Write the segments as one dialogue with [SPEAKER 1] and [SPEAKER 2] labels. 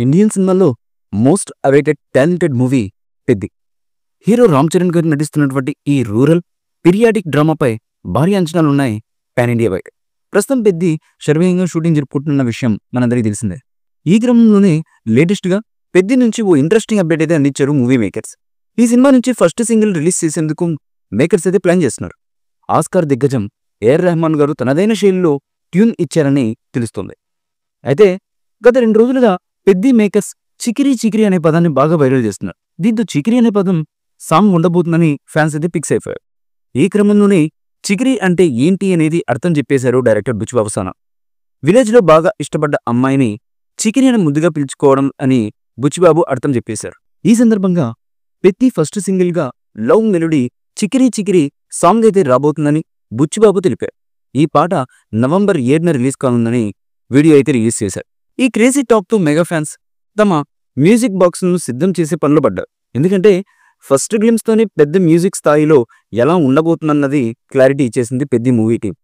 [SPEAKER 1] Indian సినిమాలో most awaited talented movie Peddi. Hero Ram Charan గారు నటిస్తున్నటువంటి ఈ రూరల్ పీరియాడిక్ డ్రామాపై భారీ అంచనాలున్నాయి పాన్ ఇండియా వైడ్. ప్రస్తుతం పెద్ది శరవేగంగా షూటింగ్ జరుపుకుంటున్న విషయం మనందరికీ తెలిసిందే. ఈ క్రమంలోనే లేటెస్ట్గా పెద్ది నుంచి ఓ ఇంట్రెస్టింగ్ అప్డేట్ అయితే అందించారు మూవీ మేకర్స్. ఈ సినిమా నుంచి ఫస్ట్ సింగిల్ రిలీజ్ చేసేందుకు మేకర్స్ అయితే ప్లాన్ చేస్తున్నారు. ఆస్కార్ దిగ్గజం ఏఆర్ రెహమాన్ గారు తనదైన శైలిలో ట్యూన్ ఇచ్చారని తెలుస్తోంది. అయితే గత 2 రోజులుగా పెద్ది మేకర్స్ చికిరీ చికిరీ అనే పదాన్ని బాగా వైరల్ చేస్తున్నారు. దీంతో చికిరీ అనే పదం సాంగ్ ఉండబోతుందని ఫ్యాన్స్ అయితే ఫిక్స్ అయిపోయారు. ఈ క్రమంలోనే చికిరీ అంటే ఏంటి అనేది అర్థం చెప్పేశారు డైరెక్టర్ బుచ్చిబాబు సానా. విలేజ్లో బాగా ఇష్టపడ్డ అమ్మాయిని చికిరీ అని ముద్దుగా పిలుచుకోవడం అని బుచ్చిబాబు అర్థం చెప్పేశారు. ఈ సందర్భంగా పెద్ది ఫస్ట్ సింగిల్గా లవ్ మెలోడీ చికిరీ చికిరీ సాంగ్ అయితే రాబోతుందని బుచ్చిబాబు తెలిపారు. ఈ పాట నవంబర్ 7న రిలీజ్ కానుందని వీడియో అయితే రిలీజ్ చేశారు. ఈ క్రేజీ టాక్తో మెగా ఫ్యాన్స్ తమ మ్యూజిక్ బాక్స్ను సిద్ధం చేసే పనులు పడ్డారు. ఎందుకంటే ఫస్ట్ గ్లిమ్స్తోనే పెద్ద మ్యూజిక్ స్థాయిలో ఎలా ఉండబోతుందన్నది క్లారిటీ ఇచ్చేసింది పెద్ది మూవీ టీం.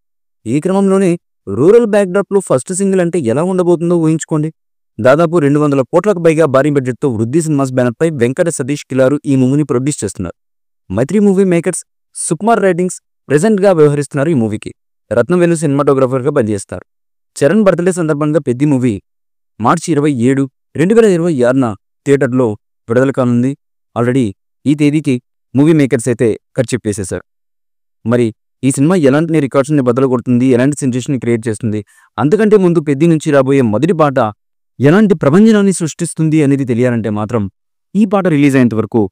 [SPEAKER 1] ఈ క్రమంలోనే రూరల్ బ్యాక్డ్రాప్లో ఫస్ట్ సింగిల్ అంటే ఎలా ఉండబోతుందో ఊహించుకోండి. దాదాపు 200 కోట్లకు పైగా భారీ బడ్జెట్తో వృద్ధి సినిమాస్ బ్యానర్పై వెంకట సతీష్ కిలారు ఈ మూవీని ప్రొడ్యూస్ చేస్తున్నారు. మైత్రి మూవీ మేకర్స్ సుకుమార్ రైటింగ్స్ ప్రెజెంట్గా వ్యవహరిస్తున్నారు. ఈ మూవీకి రత్నవేలు సినిమాటోగ్రాఫర్గా పనిచేస్తారు. చరణ్ బర్త్డే సందర్భంగా పెద్ది మూవీ మార్చి 27, 2026న థియేటర్లో విడుదల కానుంది. ఆల్రెడీ ఈ తేదీకి మూవీ మేకర్స్ అయితే ఖర్చు చెప్పేసేశారు. మరి ఈ సినిమా ఎలాంటి రికార్డ్స్ని బద్దలు కొడుతుంది, ఎలాంటి సెన్సేషన్ క్రియేట్ చేస్తుంది, అంతకంటే ముందు పెద్ది నుంచి రాబోయే మొదటి పాట ఎలాంటి ప్రభంజనాన్ని సృష్టిస్తుంది అనేది తెలియాలంటే మాత్రం ఈ పాట రిలీజ్ అయ్యేంత వరకు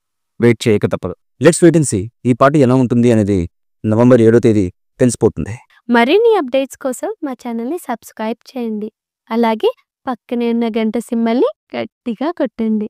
[SPEAKER 1] వెయిట్ చేయక తప్పదు. లెట్స్ వెయిట్ అండ్ సీ ఈ పాట ఎలా ఉంటుంది అనేది నవంబర్ 7వ తేదీ తెలిసిపోతుంది.
[SPEAKER 2] మరిన్ని అప్డేట్స్ కోసం మా ఛానల్ని సబ్స్క్రైబ్ చేయండి. అలాగే పక్కనే ఉన్న గంట సింబల్ని గట్టిగా కొట్టండి.